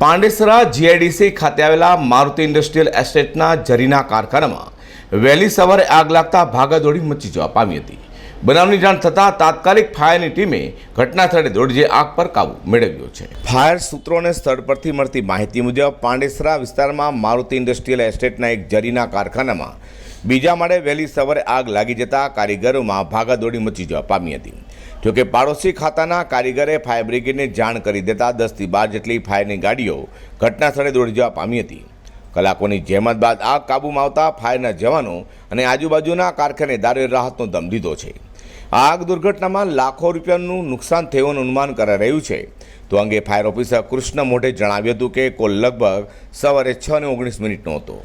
Pandesara GIDC ખાતે આવેલા Maruti industrial એસ્ટેટના Zarina કારખાનામાં વહેલી સવારે આગ લાગતા ભાગાદોડી મચી જવા પામી હતી। બનાવની જાણ થતાં તાત્કાલિક ફાયરની ટીમે ઘટના સ્થળે દોડી જઈ આગ પર કાબુ મેળવ્યો છે। ફાયર સૂત્રોને સ્થળ પરથી મળતી માહિતી મુજબ પાંડેસરા વિસ્તારમાં મારુતિ ઇન્ડસ્ટ્રીયલ એસ્ટેટના એક જરીના કારખાનામાં બીજા માળે વહેલી સવારે આગ લાગી જતા કારીગરોમાં ભાગાદોડી મચી જવા પામી હતી। જોકે પાડોશી ખાતાના કારીગરે ફાયર બ્રિગેડને જાણ કરી દેતા 10 થી 12 જેટલી ફાયરની ગાડીઓ ઘટના સ્થળે દોડી જવા પામી હતી। કલાકોની જહેમત બાદ આગ કાબૂમાં આવતા ફાયરના જવાનો અને આજુબાજુના કારખાનેદારોએ રાહતનો દમ લીધો છે। આગ દુર્ઘટનામાં લાખો રૂપિયાનું નુકસાન થયું અનુમાન કરાઈ રહ્યું છે। તો અંગે ફાયર ઓફિસર કૃષ્ણ મોઢે જણાવ્યું હતું કે કોલ લગભગ સવારે 6:19 હતો।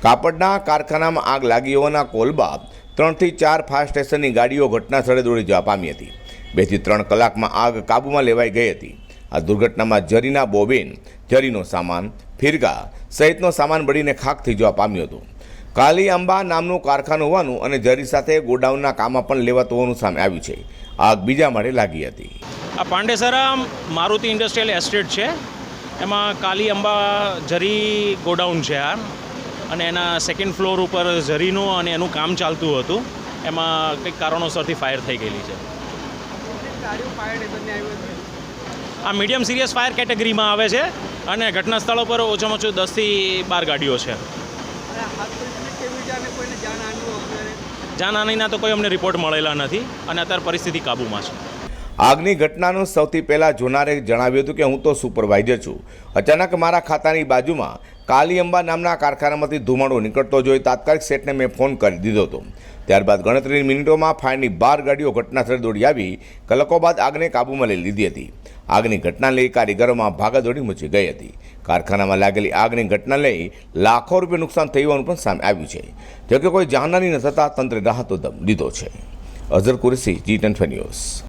કાપડના કારખાનામાં આગ લાગી હોવાના કોલ બાદ 3 થી 4 ફાયર સ્ટેશનની ગાડીઓ ઘટના સ્થળે દોડી જવા પામી હતી। 2 થી 3 કલાકમાં આગ કાબૂમાં લેવાઈ ગઈ હતી। આ દુર્ઘટનામાં જરીના બોબીન, જરીનો સામાન, ફિરગા સહિતનો સામાન બળીને ખાખ થઈ જવા પામ્યો હતો। કાલી અંબા નામનું કારખાનું હોવાનું અને જરી સાથે ગોડાઉનના કામમાં પણ લેવાતું હોવાનું સામે આવ્યું છે। આગ બીજા માળે લાગી હતી। આ પાંડેસરા મારુતિ ઇન્ડસ્ટ્રીયલ એસ્ટેટ છે, એમાં કાલી અંબા જરી ગોડાઉન છે આ, અને એના સેકન્ડ ફ્લોર ઉપર જરીનું અને એનું કામ ચાલતું હતું। એમાં કંઈક કારણોસરથી ફાયર થઈ ગયેલી છે। આ મીડિયમ સિરિયસ ફાયર કેટેગરીમાં આવે છે અને ઘટના સ્થળો પર ઓછામાં ઓછું 10 થી 12 ગાડીઓ છે। જાનહાનિના તો કોઈ અમને રિપોર્ટ મળેલા નથી અને અત્યારે પરિસ્થિતિ કાબૂમાં છે। આગની ઘટનાનું સૌથી પહેલાં જોનારે જણાવ્યું હતું કે હું તો સુપરવાઇઝર છું। અચાનક મારા ખાતાની બાજુમાં કાલી અંબા નામના કારખાનામાંથી ધુમાડો નીકળતો જોઈ તાત્કાલિક સેટને મેં ફોન કરી દીધો હતો। ત્યારબાદ ગણતરીની મિનિટોમાં ફાયરની 12 ગાડીઓ ઘટનાસ્થળે દોડી આવી કલાકો બાદ આગને કાબૂમાં લઈ લીધી હતી। આગની ઘટના લઈ કારીગરોમાં ભાગાદોડી મચી ગઈ હતી। કારખાનામાં લાગેલી આગની ઘટના લઈ લાખો રૂપિયા નુકસાન થયું હોવાનું પણ સામે આવ્યું છે। જોકે કોઈ જાનહાની ન થતાં તંત્રે રાહતનો દમ લીધો છે। Azhar Qureshi, G10 news.